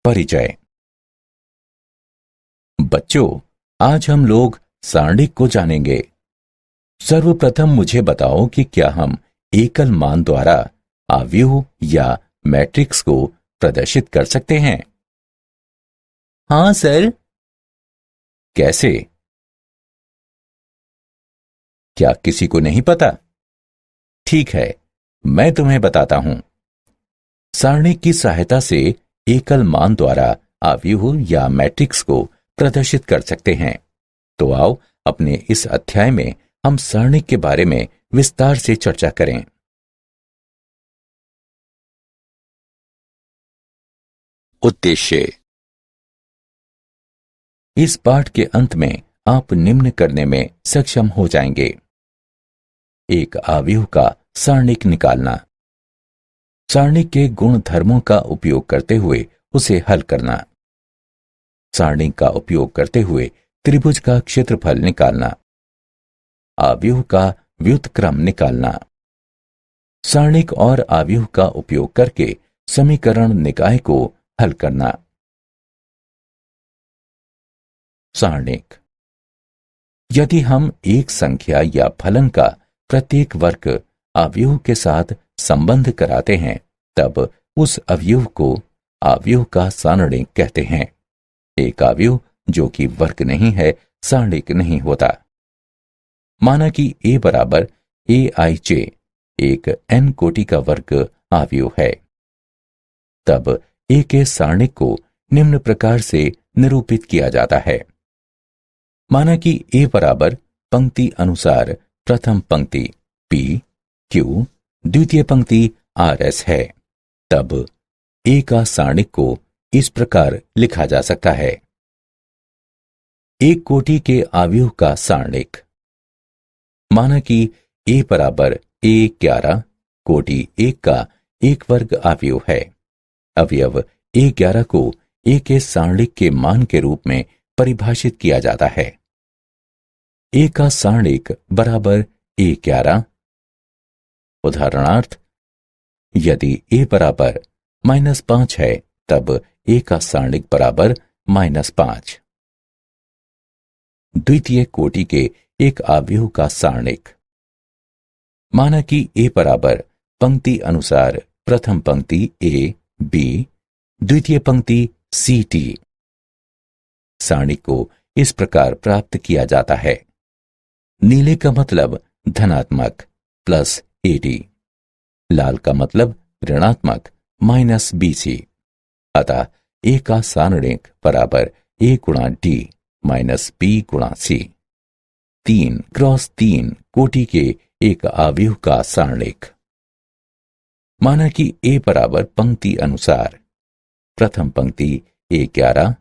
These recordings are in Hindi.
परिचय। बच्चों, आज हम लोग सारणिक को जानेंगे। सर्वप्रथम मुझे बताओ कि क्या हम एकल मान द्वारा आव्यूह या मैट्रिक्स को प्रदर्शित कर सकते हैं? हाँ सर। कैसे? क्या किसी को नहीं पता? ठीक है, मैं तुम्हें बताता हूं। सारणिक की सहायता से एकल मान द्वारा आव्यूह या मैट्रिक्स को प्रदर्शित कर सकते हैं। तो आओ अपने इस अध्याय में हम सारणिक के बारे में विस्तार से चर्चा करें। उद्देश्य। इस पाठ के अंत में आप निम्न करने में सक्षम हो जाएंगे। एक आव्यूह का सारणिक निकालना, सारणिक के गुण धर्मों का उपयोग करते हुए उसे हल करना, सारणिक का उपयोग करते हुए त्रिभुज का क्षेत्रफल निकालना, आव्यूह का व्युत्क्रम निकालना, सारणिक और आव्यूह का उपयोग करके समीकरण निकाय को हल करना। सारणिक। यदि हम एक संख्या या फलन का प्रत्येक वर्ग अवयव के साथ संबंध कराते हैं, तब उस अवयव को अवयव का सारणिक कहते हैं। एक अवयव जो कि वर्ग नहीं है, सारणिक नहीं होता। माना कि a बराबर aij एक n कोटि का वर्ग अवयव है, तब a के सारणिक को निम्न प्रकार से निरूपित किया जाता है। माना कि a बराबर पंक्ति अनुसार प्रथम पंक्ति p q द्वितीय पंक्ति rs है, तब a का सारणिक को इस प्रकार लिखा जा सकता है। एक कोटि के अवयव का सारणिक। माना कि a बराबर a11 कोटि 1 का एक वर्ग अवयव है। अवयव a11 को a के सारणिक के मान के रूप में परिभाषित किया जाता है। a का सारणिक बराबर a11। उदाहरणार्थ, यदि a बराबर -5 है, तब a का सारणिक बराबर -5। द्वितीय कोटि के एक अवयव का सारणिक। माना कि a बराबर पंक्ति अनुसार प्रथम पंक्ति a b द्वितीय पंक्ति c t। सारणिक को इस प्रकार प्राप्त किया जाता है। नीले का मतलब धनात्मक प्लस AD, लाल का मतलब ऋणात्मक -BC। अतः a का सारणिक बराबर a गुणा d माइनस b गुणा c। 3x3 कोटि के एक अवयव का सारणिक। माना कि a बराबर पंक्ति अनुसार प्रथम पंक्ति a11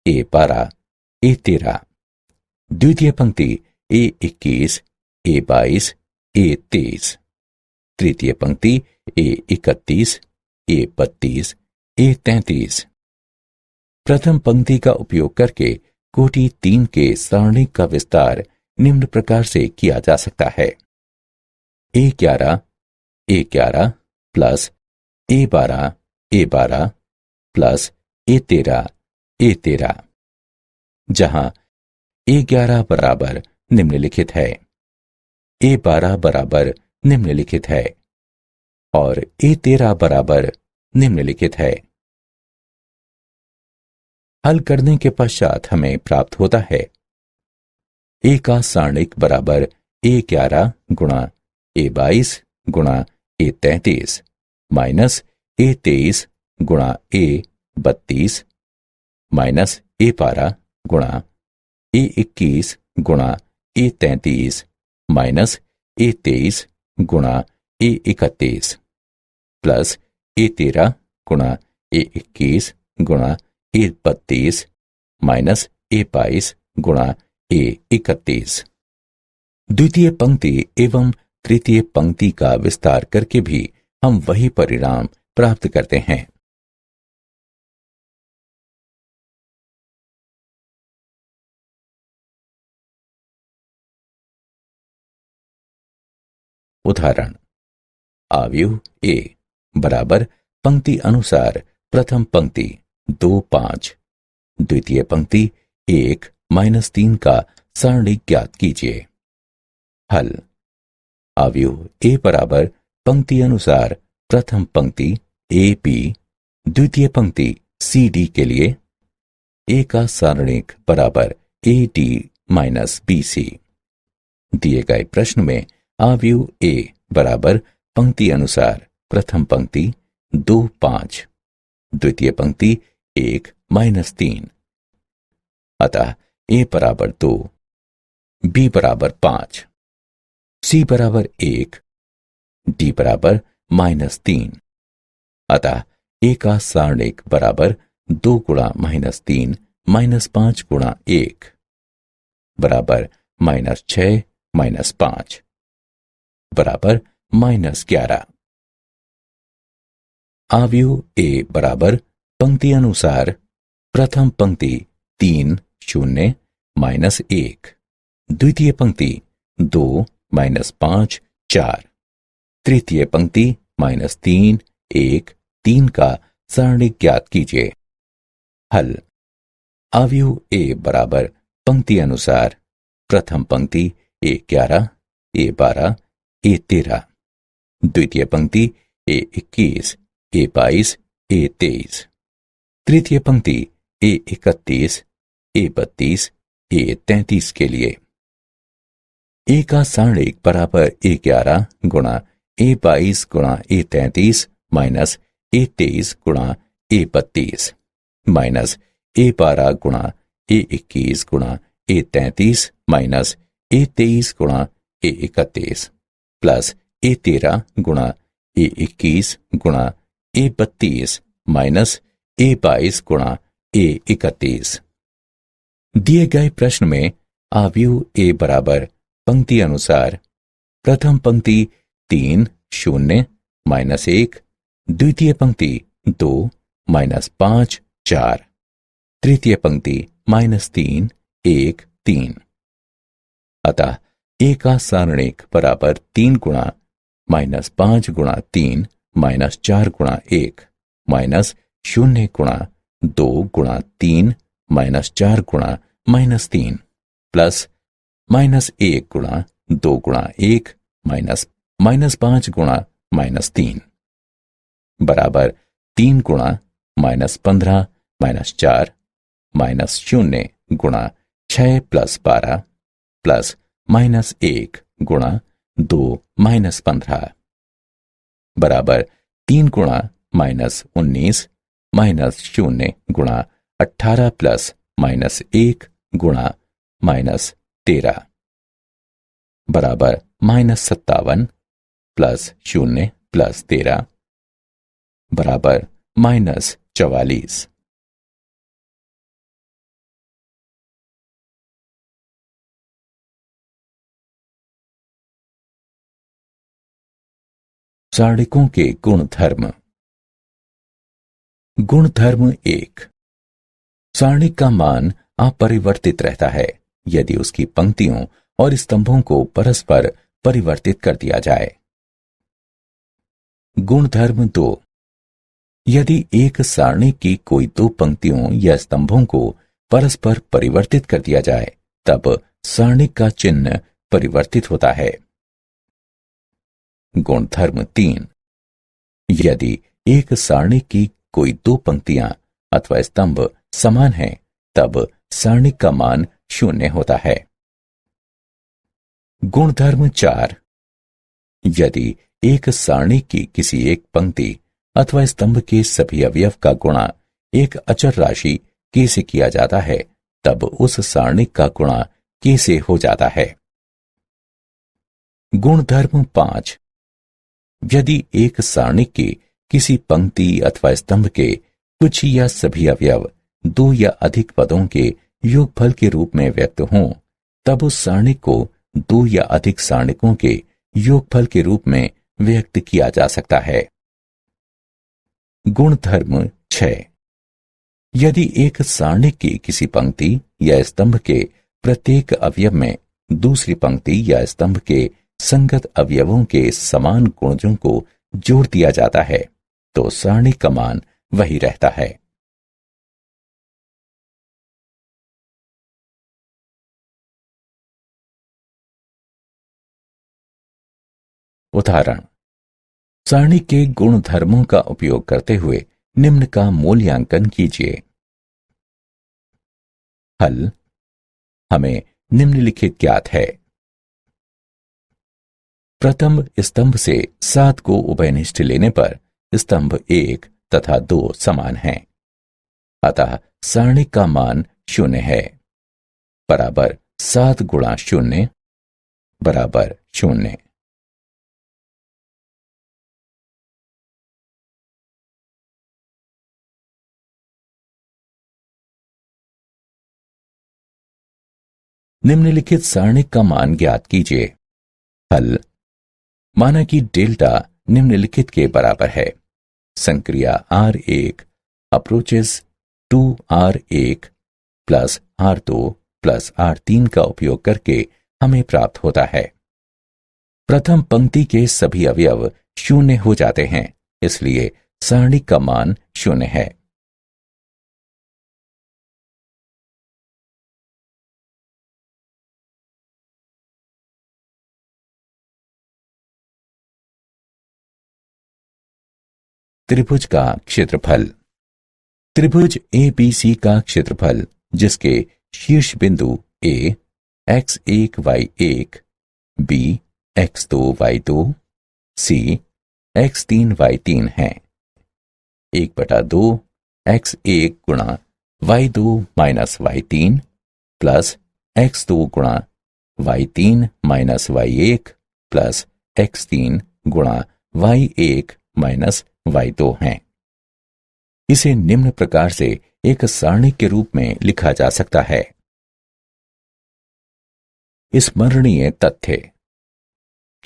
a12 a13, द्वितीय पंक्ति a21 a22 a23, तृतीय पंक्ति a31 a32 a33। प्रथम पंक्ति का उपयोग करके कोटि 3 के सारणिक का विस्तार निम्न प्रकार से किया जा सकता है। a11 plus a12 plus a13 जहां a11 बराबर निम्नलिखित है, a12 बराबर निम्नलिखित है और a13 बराबर निम्नलिखित है। हल करने के पश्चात हमें प्राप्त होता है a का सारणिक बराबर a11 गुणा a22 गुणा a33 माइनस a23 गुणा a32 माइनस a12 गुणा a21 गुणा a33 माइनस a23 गुणा a31 प्लस a13 गुणा a21 गुणा a32 माइनस a22 गुणा a31। द्वितीय पंक्ति एवं तृतीय पंक्ति का विस्तार करके भी हम वही परिणाम प्राप्त करते हैं। उदाहरण, अवयव a बराबर पंक्ति अनुसार प्रथम पंक्ति 2 5। द्वितीय पंक्ति 1 -3 का सारणिक ज्ञात कीजिए। हल। अवयव ए बराबर पंक्ति अनुसार प्रथम पंक्ति ए बी, द्वितीय पंक्ति सी डी के लिए ए का सारणिक बराबर A D minus B C. दिए गए प्रश्न में अवयव ए बराबर पंक्ति अनुसार प्रथम पंक्ति 2 5, द्वितीय पंक्ति 1 -3। अतः ए बराबर 2, बी बराबर 5, सी बराबर 1, डी बराबर -3। अतः ए का सारणिक बराबर 2 गुणा -3 -5 गुणा 1 बराबर -6 -5 बराबर -11। अवयव ए बराबर पंक्ति अनुसार प्रथम पंक्ति 3 0 -1, द्वितीय पंक्ति 2 -5 4, तृतीय पंक्ति -3 1 3 का सारणिक ज्ञात कीजिए। हल। अवयव ए बराबर पंक्ति अनुसार प्रथम पंक्ति ए 11 ए 12 ए 13, द्वितीय पंक्ति ए 21 ए 22 ए 23, तृतीय पंक्ति ए 31 ए 32 ए 33 के लिए ए का सारणिक बराबर ए 11 गुणा ए 22 गुणा ए 33 माइनस ए 23 गुणा ए 32 माइनस ए 12 गुणा ए 21 गुणा ए 33 माइनस ए 23 गुणा ए 31 प्लस ए 13 गुणा ए 21 गुणा ए 32 माइनस ए 22 गुणा ए 31। दिए गए प्रश्न में अवयव ए बराबर पंक्ति अनुसार प्रथम पंक्ति 3 0 -1, द्वितीय पंक्ति 2 -5 4, तृतीय पंक्ति -3 1 3। अतः ए का सारणिक बराबर 3 गुणा -5 गुणा 3 -4 गुणा 1 -0 गुणा 2 गुणा 3 -4 गुणा -3 प्लस -1 गुणा 2 गुणा 1 -5 गुणा -3 बराबर 3 गुणा -15 -4 -0 गुणा 6 + 12 प्लस -1 गुणा 2 -15 बराबर 3 गुणा -19 -0 गुणा 18 प्लस -1 गुणा -13 बराबर -57 प्लस 0 प्लस 13 बराबर -44। सारणिकों के गुणधर्म। गुणधर्म 1। सारणिक का मान अपरिवर्तित रहता है यदि उसकी पंक्तियों और स्तंभों को परस्पर परिवर्तित कर दिया जाए। गुणधर्म 2। यदि एक सारणिक की कोई दो पंक्तियों या स्तंभों को परस्पर परिवर्तित कर दिया जाए तब सारणिक का चिन्ह परिवर्तित होता है। गुणधर्म 3। यदि एक सारणिक की कोई दो पंक्तियां अथवा स्तंभ समान हैं तब सारणिक का मान 0 होता है। गुणधर्म 4। यदि एक सारणिक की किसी एक पंक्ति अथवा स्तंभ के सभी अवयव का गुणा एक अचर राशि k से किया जाता है तब उस सारणिक का गुणा k से हो जाता है। गुणधर्म 5। यदि एक सारणिक की किसी पंक्ति अथवा स्तंभ के कुछ या सभी अवयव दो या अधिक पदों के योगफल के रूप में व्यक्त हों तब उस सारणिक को दो या अधिक सारणिकों के योगफल के रूप में व्यक्त किया जा सकता है। गुणधर्म 6। यदि एक सारणिक की किसी पंक्ति या स्तंभ के प्रत्येक अवयव में दूसरी पंक्ति या स्तंभ के संगत अवयवों के समान गुणजों को जोड़ दिया जाता है तो सारणिक का मान वही रहता है। उदाहरण, सारणी के गुण धर्मों का उपयोग करते हुए निम्न का मूल्यांकन कीजिए। हल, हमें निम्नलिखित ज्ञात है। प्रथम स्तंभ से 7 को उभयनिष्ठ लेने पर स्तंभ 1 तथा 2 समान हैं, अतः सारणी का मान 0 है, बराबर 7 गुणा 0 बराबर 0। निम्नलिखित सारणिक का मान ज्ञात कीजिए। हल, माना कि डेल्टा निम्नलिखित के बराबर है। संक्रिया R1 approaches 2R1 plus R2 plus R3 का उपयोग करके हमें प्राप्त होता है। प्रथम पंक्ति के सभी अवयव 0 हो जाते हैं, इसलिए सारणी का मान 0 है। त्रिभुज का क्षेत्रफल। त्रिभुज ABC का क्षेत्रफल, जिसके शीर्ष बिंदु A x1 y1, B x2 y2, C x3 y3 है, 1/2 x1 गुणा y2 minus y3 plus x2 गुणा y3 minus y1 plus x3 गुणा y1 माइनस y2 हैं। इसे निम्न प्रकार से एक सारणी के रूप में लिखा जा सकता है। स्मरणीय तथ्य।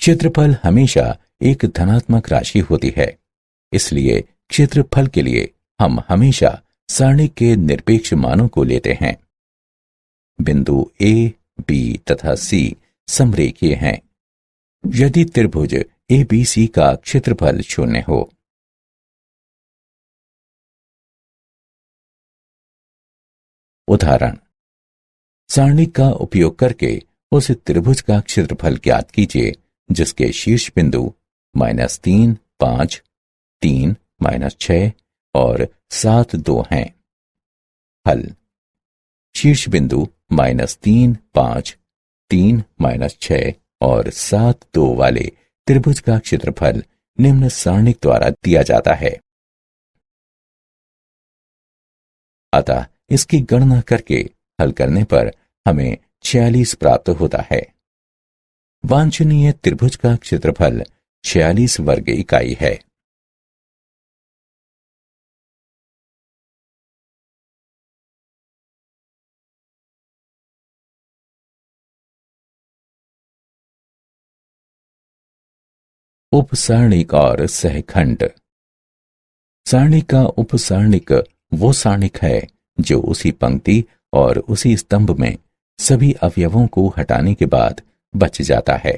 क्षेत्रफल हमेशा एक धनात्मक राशि होती है, इसलिए क्षेत्रफल के लिए हम हमेशा सारणी के निरपेक्ष मानों को लेते हैं। बिंदु A, B तथा C समरेखीय हैं। यदि त्रिभुज ABC का क्षेत्रफल 0 हो। उदाहरण, सारणी का उपयोग करके उस त्रिभुज का क्षेत्रफल ज्ञात कीजिए जिसके शीर्ष बिंदु -3, 5, 3, -6 और 7, 2 हैं। हल, शीर्ष बिंदु -3, 5, 3, -6 और 7, 2 वाले त्रिभुज का क्षेत्रफल निम्न सारणी द्वारा दिया जाता है। अतः इसकी गणना करके हल करने पर हमें 46 प्राप्त होता है। वांछनीय त्रिभुज का क्षेत्रफल 46 वर्ग इकाई है। उपसारणिक और सहखंड। सारणी का उपसारणिक वो सारणिक है जो उसी पंक्ति और उसी स्तंभ में सभी अवयवों को हटाने के बाद बच जाता है।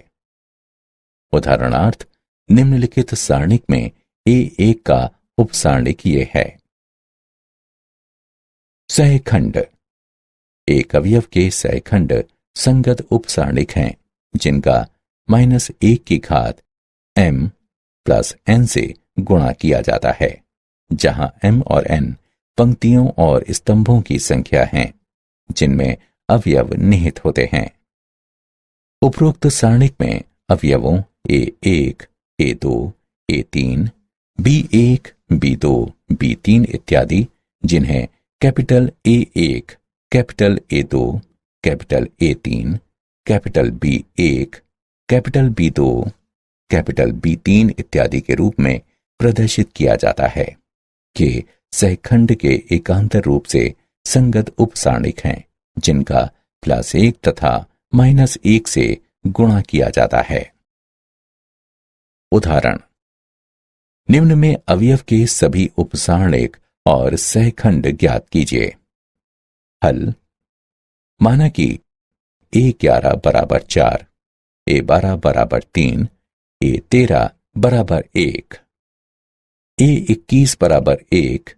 उदाहरणार्थ, निम्नलिखित सारणिक में A1 का उपसारणिक ये है। सहखंड। एक अवयव के सहखंड संगत उपसारणिक हैं जिनका -1 की घात m प्लस n से गुणा किया जाता है, जहां m और n पंक्तियों और स्तंभों की संख्या हैं जिनमें अवयव निहित होते हैं। उपरोक्त सारणिक में अवयवों A1, A2, A3, B1, B2, B3 इत्यादि, जिन्हें capital A1, capital A2, capital A3, capital B1, capital B2, capital B3 इत्यादि के रूप में प्रदर्शित किया जाता है, कि सहखंड के एकांतर रूप से संगत उपसारणिक हैं जिनका +1 तथा -1 से गुणा किया जाता है। उदाहरण, निम्न में अवयव के सभी उपसारणिक और सहखंड ज्ञात कीजिए। हल, माना कि A11 बराबर 4, A12 बराबर 3, A13 बराबर 1, A21 बराबर 1,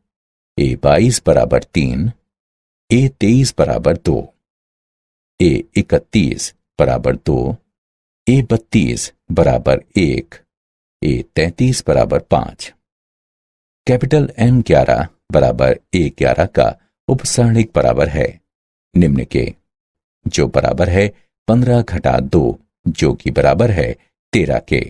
A22 बराबर 3, A23 बराबर 2, A31 बराबर 2, A32 बराबर 1, A33 बराबर 5। कैपिटल M11 बराबर A11 का उपसारणिक बराबर है निम्न के, जो बराबर है 15 घटा 2 जो कि बराबर है 13 के।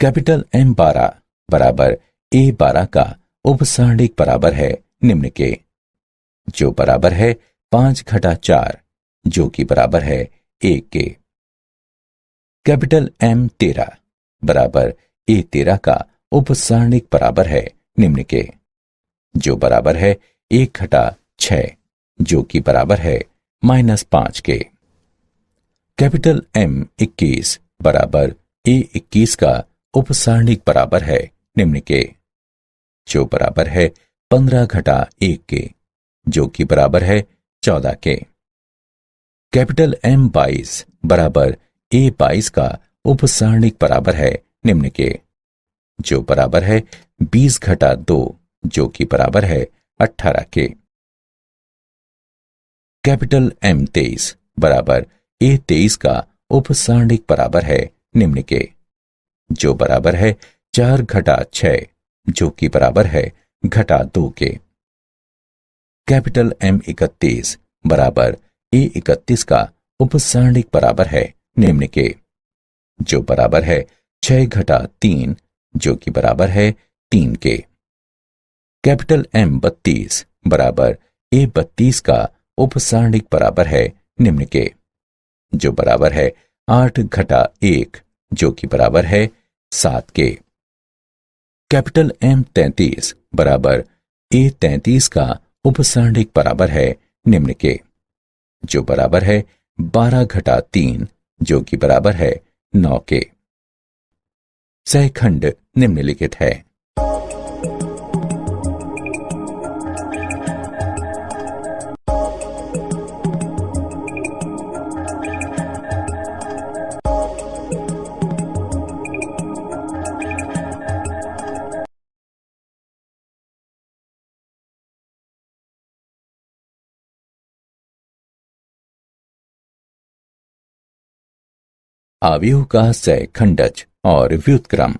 कैपिटल M12 बराबर A12 का उपसारणिक बराबर है निम्न के, जो बराबर है 5 घटा 4 जो कि बराबर है 1 के। कैपिटल M13 बराबर A13 का उपसारणिक बराबर है निम्न के, जो बराबर है 1 घटा 6 जो कि बराबर है -5 के। कैपिटल M21 बराबर A21 का उपसारणिक बराबर है निम्न के, जो बराबर है 15 घटा 1 के जो कि बराबर है 14 के। कैपिटल M22 बराबर A22 का उपसारणिक बराबर है निम्न के, जो बराबर है 20 घटा 2 जो कि बराबर है 18 के। कैपिटल M23 बराबर A23 का उपसारणिक बराबर है निम्न के, जो बराबर है 4 घटा 6 जो कि बराबर है घटा 2 के। कैपिटल M31 बराबर A31 का उपसारणिक बराबर है निम्न के, जो बराबर है 6 घटा 3 जो कि बराबर है 3 के। कैपिटल M32 बराबर A32 का उपसारणिक बराबर है निम्न के, जो बराबर है 8 घटा 1 जो कि बराबर है 7 के। कैपिटल M33 बराबर A33 का उपसारणिक बराबर है निम्न के, जो बराबर है 12 घटा 3 जो कि बराबर है 9 के। सहखंड निम्नलिखित है। अवयव का सहखंडज और व्युत्क्रम।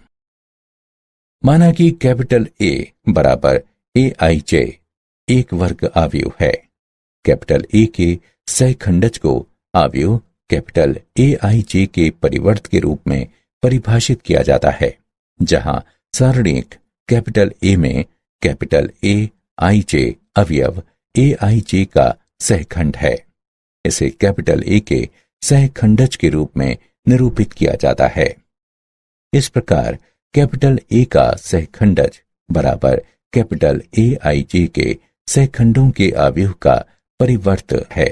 माना कि कैपिटल A बराबर AIJ एक वर्ग अवयव है। कैपिटल A के सहखंडज को अवयव कैपिटल AIJ के परिवर्त के रूप में परिभाषित किया जाता है, जहां सारणिक कैपिटल A में कैपिटल AIJ अवयव AIJ का सहखंड है। इसे कैपिटल A के सहखंडज के रूप में निरूपित किया जाता है। इस प्रकार कैपिटल A का सहखंडज बराबर कैपिटल AIJ के सहखंडों के अवयव का परिवर्त है।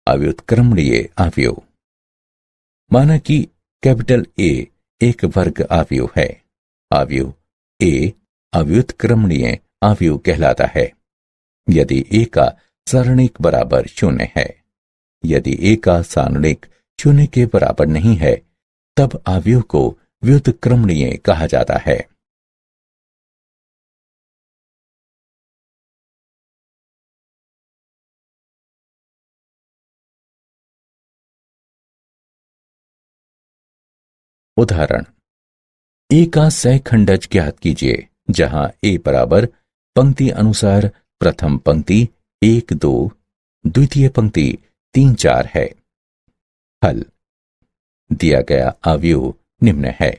अव्युत्क्रमणीय अवयव। माना कि कैपिटल A एक वर्ग अवयव है। अवयव A अव्युत्क्रमणीय अवयव कहलाता है यदि A का सारणिक बराबर 0 है। यदि A का सारणिक 0 के बराबर नहीं है, तब अवयव को व्युत्क्रमणीय कहा जाता है। उदाहरण, A का सहखंडज ज्ञात कीजिए, जहां A बराबर पंक्ति अनुसार प्रथम पंक्ति 1 2, द्वितीय पंक्ति 3 4 है। हल। दिया गया अवयव निम्न है।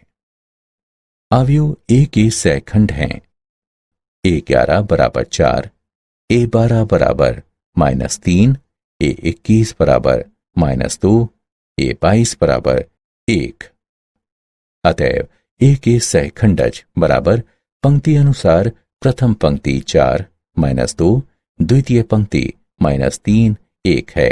अवयव A के सहखंड हैं A11 बराबर 4, A12 बराबर -3, A21 बराबर -2, A22 बराबर 1। अतएव A के सहखंडज बराबर पंक्ति अनुसार प्रथम पंक्ति 4 -2, द्वितीय पंक्ति -3 1 है।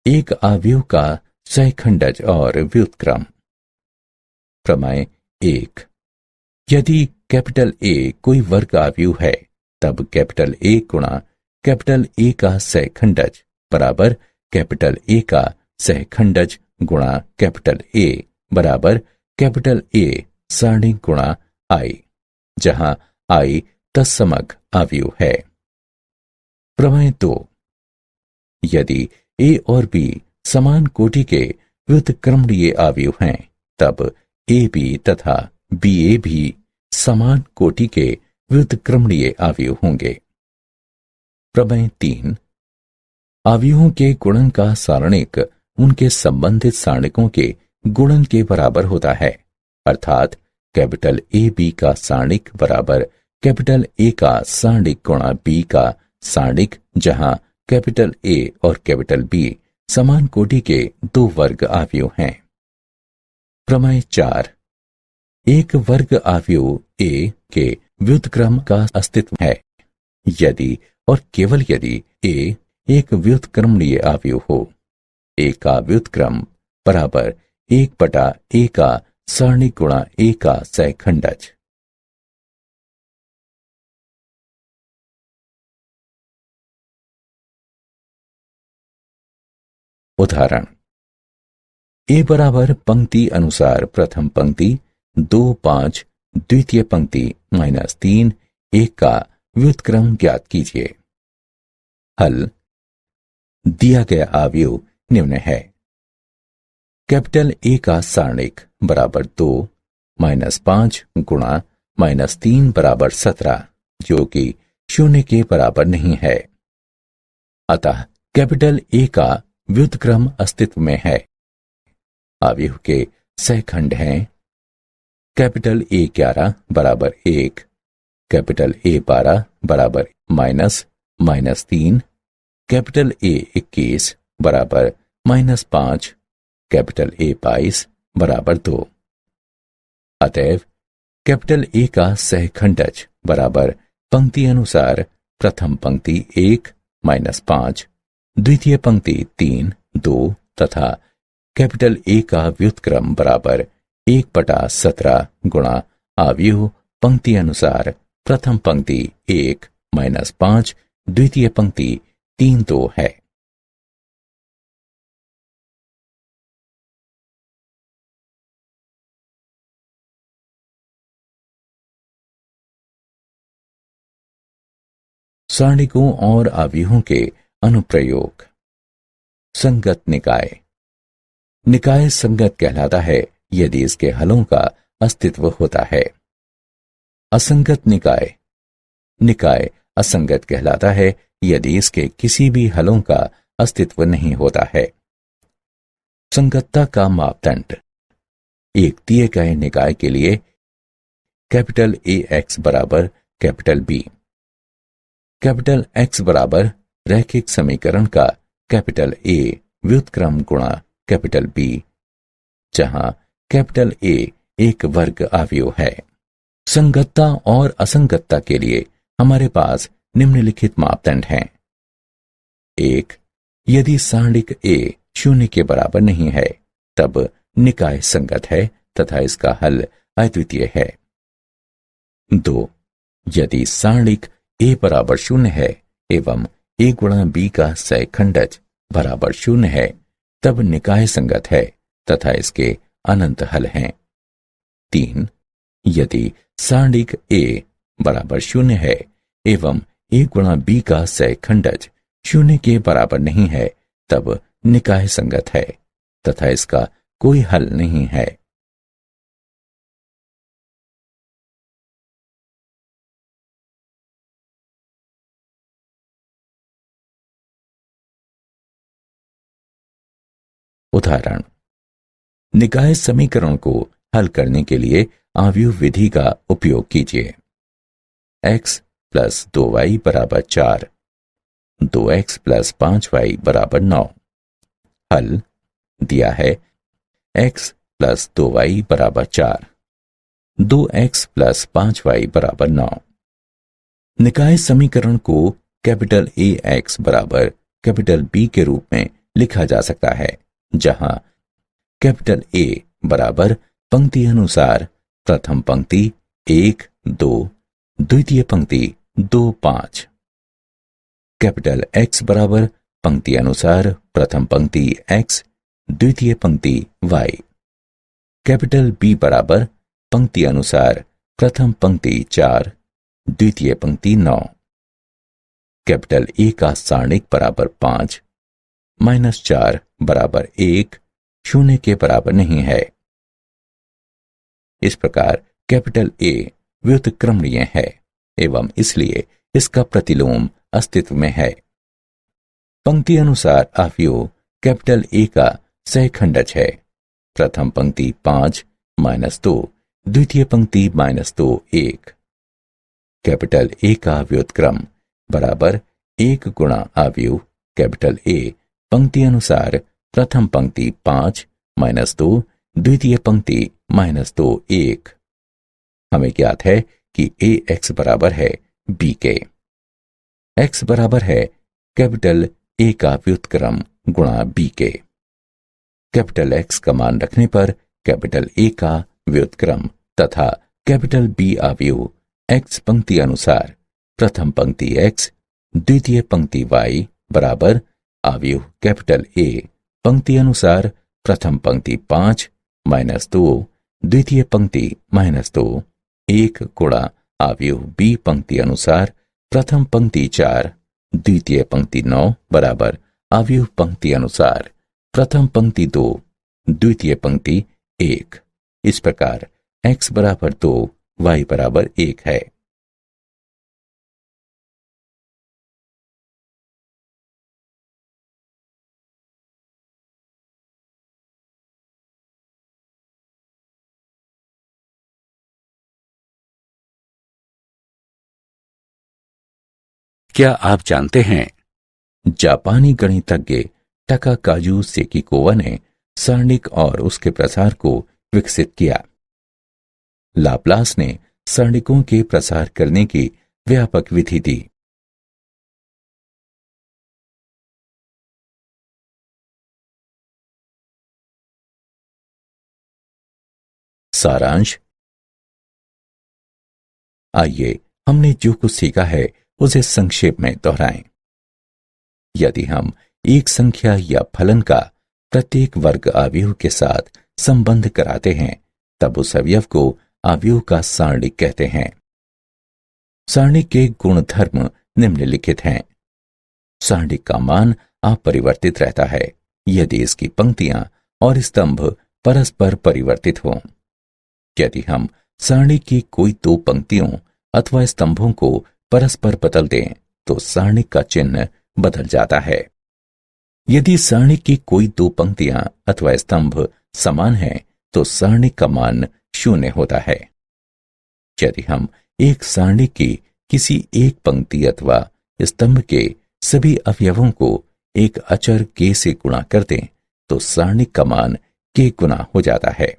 एक अवयव का सहखंडज और व्युत्क्रम। प्रमेय 1। यदि कैपिटल A कोई वर्ग अवयव है, तब कैपिटल A गुणा कैपिटल A का सहखंडज बराबर कैपिटल A का सहखंडज गुणा कैपिटल A बराबर कैपिटल A सारणिक गुणा i, जहां i तत्समक अवयव है। प्रमेय 2। यदि a और b समान कोटि के व्युत्क्रमणीय अवयव हैं, तब ab तथा ba भी समान कोटि के व्युत्क्रमणीय अवयव होंगे। प्रमेय 3। अवयवों के गुणन का सारणिक उनके संबंधित सारणिकों के गुणन के बराबर होता है, अर्थात कैपिटल ए बी का सारणिक बराबर कैपिटल ए का सारणिक गुणा बी का सारणिक, जहां कैपिटल ए और कैपिटल बी समान कोटि के दो वर्ग अवयव हैं। प्रमेय 4। एक वर्ग अवयव ए के व्युत्क्रम का अस्तित्व है यदि और केवल यदि ए एक व्युत्क्रमणीय अवयव हो। ए का व्युत्क्रम बराबर 1/a का सारणिक गुणा a का सहखंडज। उदाहरण: a बराबर पंक्ति अनुसार प्रथम पंक्ति 2, 5 द्वितीय पंक्ति -3 1 का व्युत्क्रम ज्ञात कीजिए। हल: दिया गया अवयव निम्न है। कैपिटल ए का सारणिक बराबर 2 -5 गुणा -3 बराबर 17, जो कि 0 के बराबर नहीं है। अतः कैपिटल ए का व्युत्क्रम अस्तित्व में है। अवयव के सहखंड हैं कैपिटल ए 11 बराबर 1, कैपिटल ए 12 बराबर -3, कैपिटल ए 21 बराबर -5, कैपिटल ए 22 बराबर 2। अतएव कैपिटल ए का सहखंडज बराबर पंक्ति अनुसार प्रथम पंक्ति 1 -5, द्वितीय पंक्ति 3 2 तथा कैपिटल ए का व्युत्क्रम बराबर 1/17 गुणा अवयव पंक्ति अनुसार प्रथम पंक्ति 1 -5 द्वितीय पंक्ति 3 2 है। सारणिकों और अवयवों के अनुप्रयोग। संगत निकाय। निकाय संगत कहलाता है यदि इसके हलों का अस्तित्व होता है। असंगत निकाय। निकाय असंगत कहलाता है यदि इसके किसी भी हलों का अस्तित्व नहीं होता है। संगतता का मापदंड। एक दिए गए निकाय के लिए कैपिटल ए एक्स बराबर कैपिटल बी, कैपिटल एक्स बराबर रैखिक समीकरण का कैपिटल ए व्युत्क्रम गुणा कैपिटल बी, जहां कैपिटल ए एक वर्ग अवयव है। संगतता और असंगतता के लिए हमारे पास निम्नलिखित मापदंड हैं। 1. यदि सारणिक ए 0 के बराबर नहीं है, तब निकाय संगत है तथा इसका हल अद्वितीय है। 2. यदि सारणिक ए बराबर 0 है एवं ए गुणा बी का सहखंडज बराबर 0 है, तब निकाय संगत है तथा इसके अनंत हल हैं। 3. यदि सारणिक ए बराबर 0 है एवं ए गुणा बी का सहखंडज 0 के बराबर नहीं है, तब निकाय संगत है तथा इसका कोई हल नहीं है। उदाहरण: निकाय समीकरण को हल करने के लिए आव्यूह विधि का उपयोग कीजिए। x + 2y = 4, 2x + 5y = 9। हल दिया है x + 2y = 4, 2x + 5y = 9। निकाय समीकरण को कैपिटल ए एक्स बराबर कैपिटल बी के रूप में लिखा जा सकता है, जहां कैपिटल ए बराबर पंक्ति अनुसार प्रथम पंक्ति 1 2, द्वितीय पंक्ति 2 5, कैपिटल एक्स बराबर पंक्ति अनुसार प्रथम पंक्ति x, द्वितीय पंक्ति y, कैपिटल बी बराबर पंक्ति अनुसार प्रथम पंक्ति 4, द्वितीय पंक्ति 9। कैपिटल ए का सारणिक बराबर 5, -4 बराबर 1, 0 के बराबर नहीं है। इस प्रकार कैपिटल ए व्युत्क्रमणीय है एवं इसलिए इसका प्रतिलोम अस्तित्व में है। पंक्ति अनुसार अवयव कैपिटल ए का सहखंडज है। प्रथम पंक्ति 5 -2, द्वितीय पंक्ति -2 1। कैपिटल ए का व्युत्क्रम बराबर 1 गुणा अवयव कैपिटल ए पंक्ति अनुसार प्रथम पंक्ति 5 -2, द्वितीय पंक्ति -2 1। हमें ज्ञात है कि ए एक्स बराबर है बी के। एक्स बराबर है कैपिटल ए का व्युत्क्रम गुणा बी के। कैपिटल एक्स का मान रखने पर कैपिटल ए का व्युत्क्रम तथा कैपिटल बी अवयव एक्स पंक्ति अनुसार प्रथम पंक्ति एक्स, द्वितीय पंक्ति वाई बराबर अवयव कैपिटल ए पंक्ति अनुसार प्रथम पंक्ति 5 -2, द्वितीय पंक्ति -2 1 गुणा अवयव बी पंक्ति अनुसार प्रथम पंक्ति 4, द्वितीय पंक्ति 9 बराबर अवयव पंक्ति अनुसार प्रथम पंक्ति 2, द्वितीय पंक्ति 1। इस प्रकार x बराबर 2, y बराबर 1 है। क्या आप जानते हैं जापानी गणितज्ञ टाकाकाजु सेकिकोवा ने सारणिक और उसके प्रसार को विकसित किया। लाप्लास ने सारणिकों के प्रसार करने की व्यापक विधि दी। सारांश। आइए हमने जो कुछ सीखा है उसे संक्षेप में दोहराएं। यदि हम एक संख्या या फलन का प्रत्येक वर्ग अवयव के साथ संबंध कराते हैं तब उस अवयव को अवयव का सारणिक कहते हैं। सारणिक के गुणधर्म निम्नलिखित हैं। सारणिक का मान अपरिवर्तित रहता है यदि इसकी पंक्तियां और स्तंभ परस्पर परिवर्तित हों। यदि हम सारणी की कोई दो पंक्तियों अथवा स्तंभों को परस्पर बदल दें तो सारणी का चिन्ह बदल जाता है। यदि सारणी की कोई दो पंक्तियां अथवा स्तंभ समान हैं तो सारणी का मान 0 होता है। यदि हम एक सारणी की किसी एक पंक्ति अथवा स्तंभ के सभी अवयवों को एक अचर के से गुणा कर दें तो सारणी का मान k गुना हो जाता है।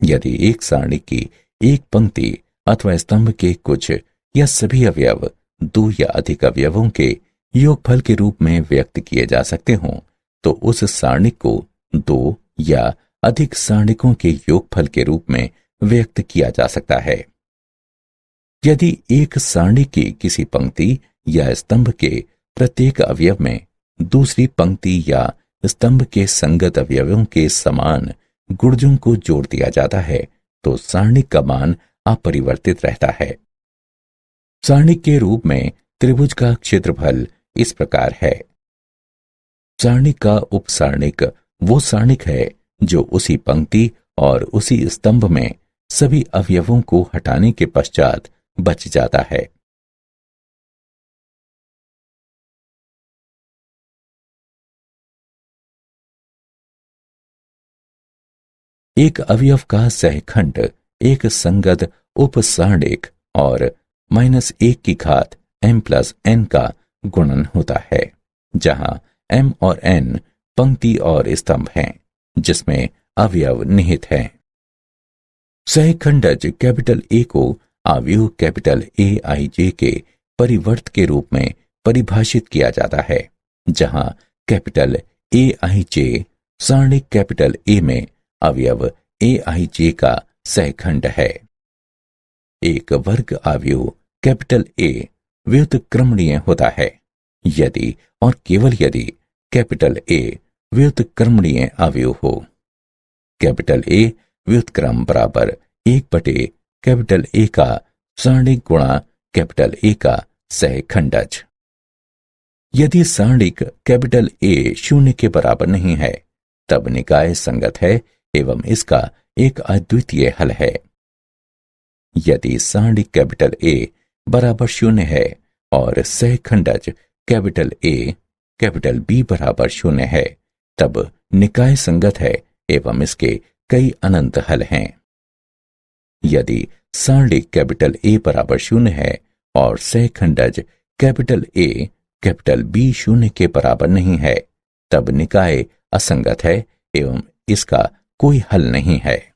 यदि एक सारणी की एक पंक्ति अथवा स्तंभ के कुछ या सभी अवयव दो या अधिक अवयवों के योगफल के रूप में व्यक्त किए जा सकते हों तो उस सारणी को दो या अधिक सारणिकों के योगफल के रूप में व्यक्त किया जा सकता है। यदि एक सारणी की किसी पंक्ति या स्तंभ के प्रत्येक अवयव में दूसरी पंक्ति या स्तंभ के संगत अवयवों के समान गुणजों को जोड़ दिया जाता है तो सारणी का मान अपरिवर्तित रहता है। सारणी के रूप में त्रिभुज का क्षेत्रफल इस प्रकार है। सारणी का उपसारणिक वो सारणिक है जो उसी पंक्ति और उसी स्तंभ में सभी अवयवों को हटाने के पश्चात बच जाता है। एक अवयव का सहखंड एक संगत उपसारणिक और -1 की घात m+n का गुणन होता है जहां m और n पंक्ति और स्तंभ हैं जिसमें अवयव निहित हैं। सहखंडज कैपिटल A को अवयव कैपिटल AIJ के परिवर्त के रूप में परिभाषित किया जाता है जहां कैपिटल AIJ सारणिक कैपिटल A में अवयव AIJ का सहखंड है। एक वर्ग अवयव कैपिटल A व्युत्क्रमणीय होता है यदि और केवल यदि कैपिटल ए व्युत्क्रमणीय अवयव हो। कैपिटल ए व्युत्क्रम बराबर 1 बटे कैपिटल ए का सारणिक गुणा कैपिटल ए का सहखंडज। यदि सारणिक कैपिटल ए शून्य के बराबर नहीं है तब निकाय संगत है एवं इसका एक अद्वितीय हल है। यदि सारणिक कैपिटल ए बराबर 0 है और सहखंडज कैपिटल ए कैपिटल बी बराबर 0 है तब निकाय संगत है एवं इसके कई अनंत हल हैं। यदि सारणिक कैपिटल ए बराबर 0 है और सहखंडज कैपिटल ए कैपिटल बी 0 के बराबर नहीं है तब निकाय असंगत है एवं इसका कोई हल नहीं है।